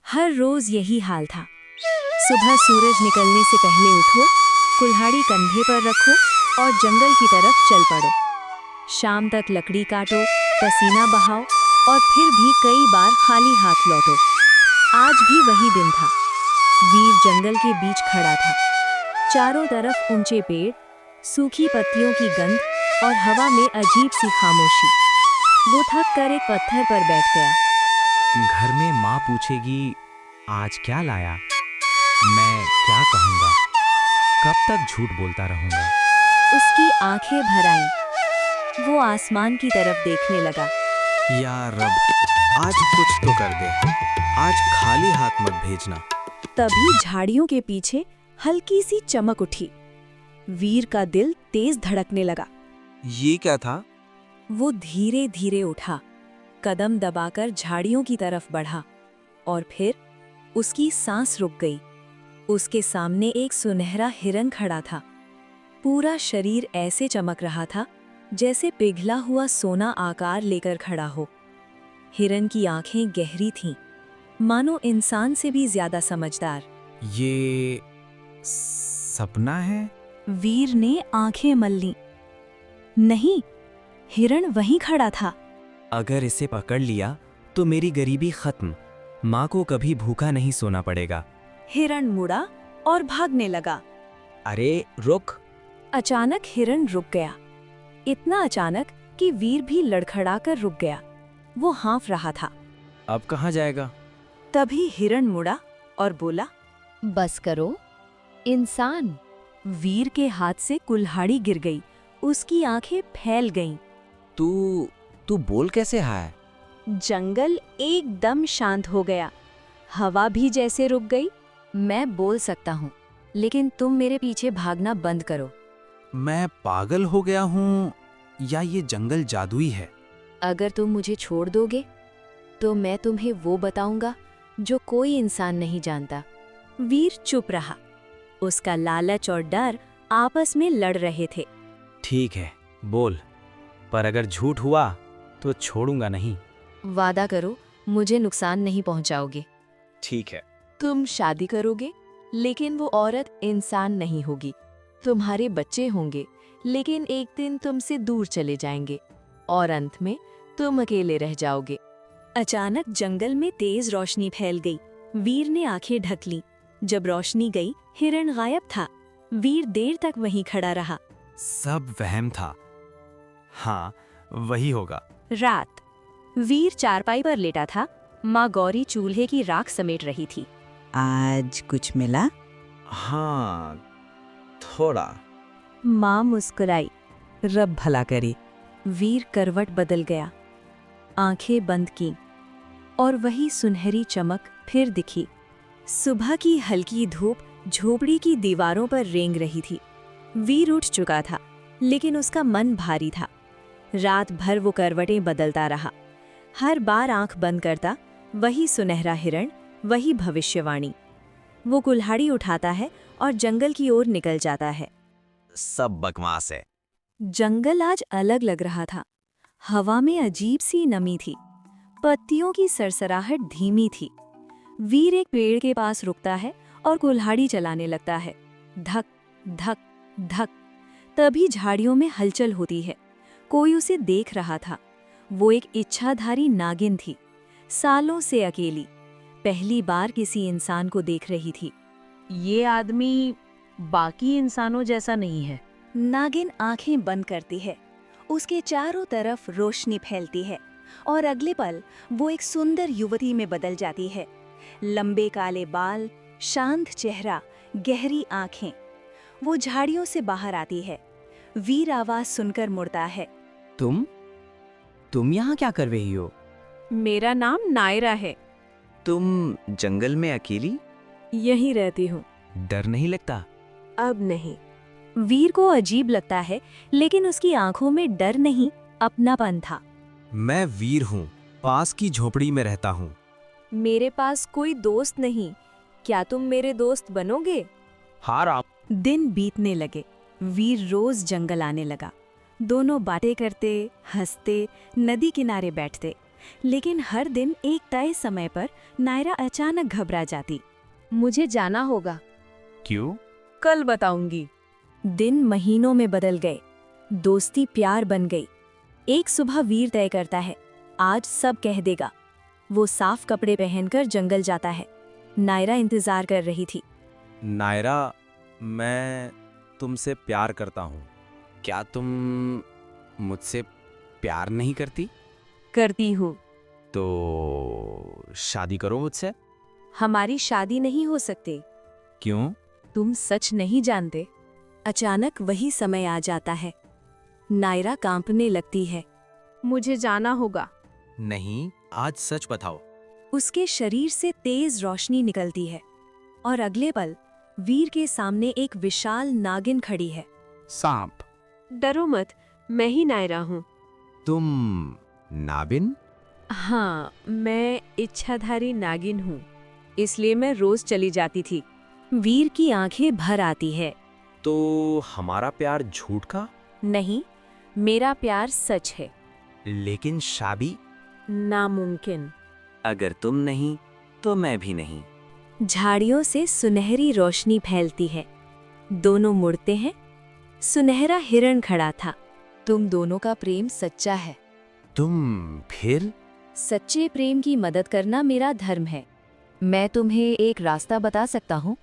हर रोज यही हाल था। सुबह सूरज निकलने से पहले उठो, कुल्हाड़ी कंधे पर रखो और जंगल की तरफ चल पड़ो। शाम तक लकड़ी काटो, पसीना बहाओ और फिर भी कई बार खाली हाथ लौटो। आज भी वही दिन था। वीर जंगल के बीच खड़ा था। चारों तरफ ऊंचे पेड़, सूखी पत्तियों की गंध और हवा में अजीब सी खामोशी। वो थक कर एक पत्थर पर बैठ गया। घर में माँ पूछेगी आज क्या लाया, मैं क्या कहूँगा? कब तक झूठ बोलता रहूँगा? उसकी आंखें भर आईं। वो आसमान की तरफ देखने लगा। या रब, आज कुछ तो कर दे। आज खाली हाथ मत भेजना। तभी झाड़ियों के पीछे हल्की सी चमक उठी। वीर का दिल तेज धड़कने लगा। ये क्या था? वो धीरे धीरे उठा, कदम दबाकर झाड़ियों की तरफ बढ़ा और फिर उसकी सांस रुक गई। उसके सामने एक सुनहरा हिरन खड़ा था। पूरा शरीर ऐसे चमक रहा था जैसे पिघला हुआ सोना आकार लेकर खड़ा हो। हिरन की आंखें गहरी थीं, मानो इंसान से भी ज्यादा समझदार। ये सपना है? वीर ने आंखें मल लीं। नहीं, हिरन वहीं खड़ा था। अगर इसे पकड़ लिया तो मेरी गरीबी खत्म। माँ को कभी भूखा नहीं सोना पड़ेगा। हिरन मुड़ा और भागने लगा। अरे रुक! अचानक हिरन रुक गया। इतना अचानक कि वीर भी लड़खड़ाकर रुक गया। वो हाँफ रहा था। अब कहाँ जाएगा? तभी हिरन मुड़ा और बोला, बस करो, इंसान। वीर के हाथ से कुल्हाड़ी गिर गई। उसकी आंखें फैल गईं। तू बोल कैसे है? जंगल एकदम शांत हो गया। हवा भी जैसे रुक गई। मैं बोल सकता हूँ, लेकिन तुम मेरे पीछे भागना बंद करो। मैं पागल हो गया हूँ या ये जंगल जादुई है? अगर तुम मुझे छोड़ दोगे तो मैं तुम्हें वो बताऊंगा जो कोई इंसान नहीं जानता। वीर चुप रहा। उसका लालच और डर आपस में लड़ रहे थे। ठीक है, बोल, पर अगर झूठ हुआ तो छोड़ूंगा नहीं। वादा करो, मुझे नुकसान नहीं पहुंचाओगे। ठीक है। तुम शादी करोगे, लेकिन वो औरत इंसान नहीं होगी। तुम्हारे बच्चे होंगे, लेकिन एक दिन तुमसे दूर चले जाएंगे और अंत में तुम अकेले रह जाओगे। अचानक जंगल में तेज रोशनी फैल गई। वीर ने आंखें ढक लीं। जब रोशनी गई, हिरन गायब था। वीर देर तक वहीं खड़ा रहा। सब वहम था। हाँ, वही होगा। रात। वीर चारपाई पर लेटा था। माँ गौरी चूल्हे की राख समेट रही थी। आज कुछ मिला? हाँ, थोड़ा। माँ मुस्कुराई। रब भला करे। वीर करवट बदल गया, आंखें बंद की और वही सुनहरी चमक फिर दिखी। सुबह की हल्की धूप झोपड़ी की दीवारों पर रेंग रही थी। वीर उठ चुका था, लेकिन उसका मन भारी था। रात भर वो करवटें बदलता रहा। हर बार आंख बंद करता, वही सुनहरा हिरण, वही भविष्यवाणी। वो कुल्हाड़ी उठाता है और जंगल की ओर निकल जाता है। सब बकवास है। जंगल आज अलग लग रहा था। हवा में अजीब सी नमी थी। पत्तियों की सरसराहट धीमी थी। वीर एक पेड़ के पास रुकता है और कुल्हाड़ी चलाने लगता है। धक धक धक। तभी झाड़ियों में हलचल होती है। कोई उसे देख रहा था। वो एक इच्छाधारी नागिन थी, सालों से अकेली। पहली बार किसी इंसान को देख रही थी। ये आदमी बाकी इंसानों जैसा नहीं है। नागिन आंखें बंद करती है। उसके चारों तरफ रोशनी फैलती है और अगले पल वो एक सुंदर युवती में बदल जाती है। लंबे काले बाल, शांत चेहरा, गहरी आंखें। वो झाड़ियों से बाहर आती है। वीर आवाज सुनकर मुड़ता है। तुम यहाँ क्या कर रही हो? मेरा नाम नायरा है। तुम जंगल में अकेली? यहीं रहती हूँ। डर नहीं लगता? अब नहीं। वीर को अजीब लगता है, लेकिन उसकी आंखों में डर नहीं, अपनापन था। मैं वीर हूँ, पास की झोपड़ी में रहता हूँ। मेरे पास कोई दोस्त नहीं। क्या तुम मेरे दोस्त बनोगे? हाँ राम। दिन बीतने लगे। वीर रोज जंगल आने लगा। दोनों बातें करते, हंसते, नदी किनारे बैठते। लेकिन हर दिन एक तय समय पर नायरा अचानक घबरा जाती। मुझे जाना होगा। क्यों? कल बताऊंगी। दिन महीनों में बदल गए, दोस्ती प्यार बन गई। एक सुबह वीर तय करता है, आज सब कह देगा। वो साफ कपड़े पहनकर जंगल जाता है। नायरा इंतजार कर रही थी। नायरा, मैं तुमसे प्यार करता हूँ। क्या तुम मुझसे प्यार नहीं करती? करती हूँ। तो शादी करो मुझसे। हमारी शादी नहीं हो सकती। क्यों? तुम सच नहीं जानते। अचानक वही समय आ जाता है। नायरा कांपने लगती है। मुझे जाना होगा। नहीं, आज सच बताओ। उसके शरीर से तेज रोशनी निकलती है और अगले पल वीर के सामने एक विशाल नागिन खड़ी है। सांप? डरो मत, मैं ही नायरा हूँ। तुम नाबिन? हाँ, मैं इच्छाधारी नागिन हूँ, इसलिए मैं रोज चली जाती थी। वीर की आंखें भर आती है। तो हमारा प्यार झूठ का? नहीं, मेरा प्यार सच है। लेकिन शादी? नामुमकिन। अगर तुम नहीं तो मैं भी नहीं। झाड़ियों से सुनहरी रोशनी फैलती है। दोनों मुड़ते हैं। सुनहरा हिरण खड़ा था। तुम दोनों का प्रेम सच्चा है। तुम फिर? सच्चे प्रेम की मदद करना मेरा धर्म है। मैं तुम्हें एक रास्ता बता सकता हूँ,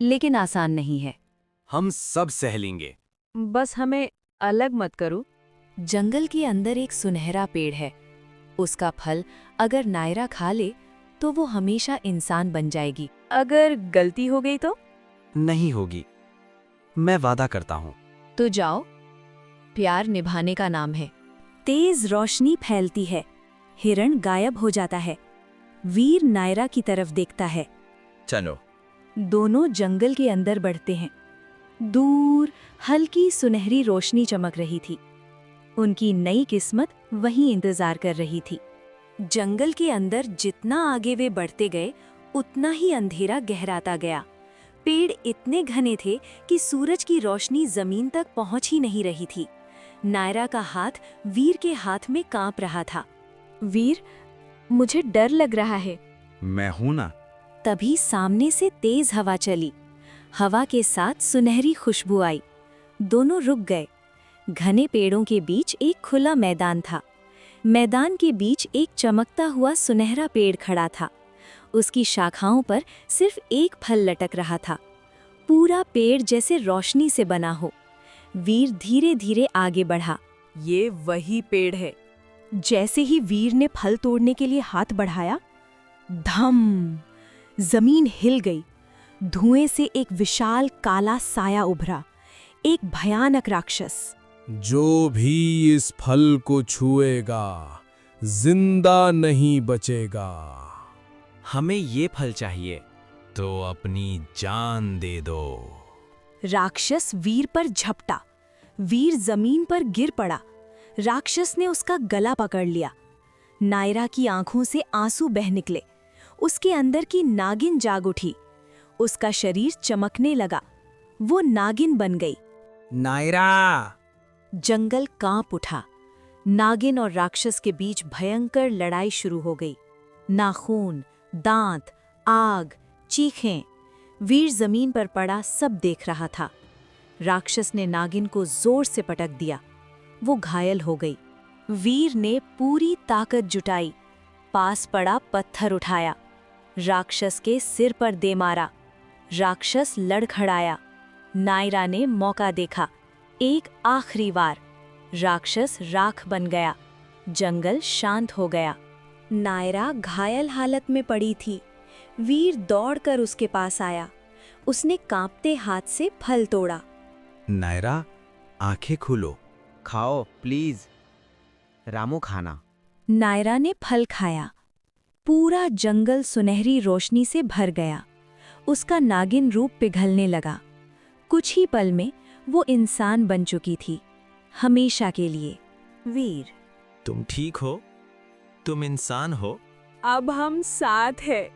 लेकिन आसान नहीं है। हम सब सह लेंगे। बस हमें अलग मत करो। जंगल के अंदर एक सुनहरा पेड़ है। उसका फल अगर नायरा खा ले तो वो हमेशा इंसान बन जाएगी। अगर गलती हो गई तो? नहीं होगी, मैं वादा करता हूँ। तो जाओ, प्यार निभाने का नाम है। तेज रोशनी फैलती है। हिरण गायब हो जाता है। वीर नायरा की तरफ देखता है। चलो। दोनों जंगल के अंदर बढ़ते हैं। दूर हल्की सुनहरी रोशनी चमक रही थी। उनकी नई किस्मत वहीं इंतजार कर रही थी। जंगल के अंदर जितना आगे वे बढ़ते गए, उतना ही अंधेरा गहराता गया। पेड़ इतने घने थे कि सूरज की रोशनी जमीन तक पहुंच ही नहीं रही थी। नायरा का हाथ वीर के हाथ में कांप रहा था। वीर, मुझे डर लग रहा है। मैं हूं ना। तभी सामने से तेज हवा चली। हवा के साथ सुनहरी खुशबू आई। दोनों रुक गए। घने पेड़ों के बीच एक खुला मैदान था। मैदान के बीच एक चमकता हुआ सुनहरा पेड़ खड़ा था। उसकी शाखाओं पर सिर्फ एक फल लटक रहा था। पूरा पेड़ जैसे रोशनी से बना हो। वीर धीरे धीरे आगे बढ़ा। ये वही पेड़ है। जैसे ही वीर ने फल तोड़ने के लिए हाथ बढ़ाया, धम! जमीन हिल गई। धुएं से एक विशाल काला साया उभरा। एक भयानक राक्षस। जो भी इस फल को छुएगा जिंदा नहीं बचेगा। हमें ये फल चाहिए। तो अपनी जान दे दो। राक्षस वीर पर झपटा। वीर जमीन पर गिर पड़ा। राक्षस ने उसका गला पकड़ लिया। नायरा की आंखों से आंसू बह निकले। उसके अंदर की नागिन जाग उठी। उसका शरीर चमकने लगा। वो नागिन बन गई। नायरा! जंगल कांप उठा। नागिन और राक्षस के बीच भयंकर लड़ाई शुरू हो गई। नाखून, दांत, आग, चीखें। वीर जमीन पर पड़ा सब देख रहा था। राक्षस ने नागिन को जोर से पटक दिया। वो घायल हो गई। वीर ने पूरी ताकत जुटाई। पास पड़ा पत्थर उठाया। राक्षस के सिर पर दे मारा। राक्षस लड़खड़ाया। नायरा ने मौका देखा। एक आखिरी वार। राक्षस राख बन गया। जंगल शांत हो गया। नायरा घायल हालत में पड़ी थी। वीर दौड़कर उसके पास आया। उसने कांपते हाथ से फल तोड़ा। नायरा, आंखें खोलो। खाओ प्लीज। रामू खाना। नायरा ने फल खाया। पूरा जंगल सुनहरी रोशनी से भर गया। उसका नागिन रूप पिघलने लगा। कुछ ही पल में वो इंसान बन चुकी थी, हमेशा के लिए। वीर, तुम ठीक हो? तुम इंसान हो? अब हम साथ हैं।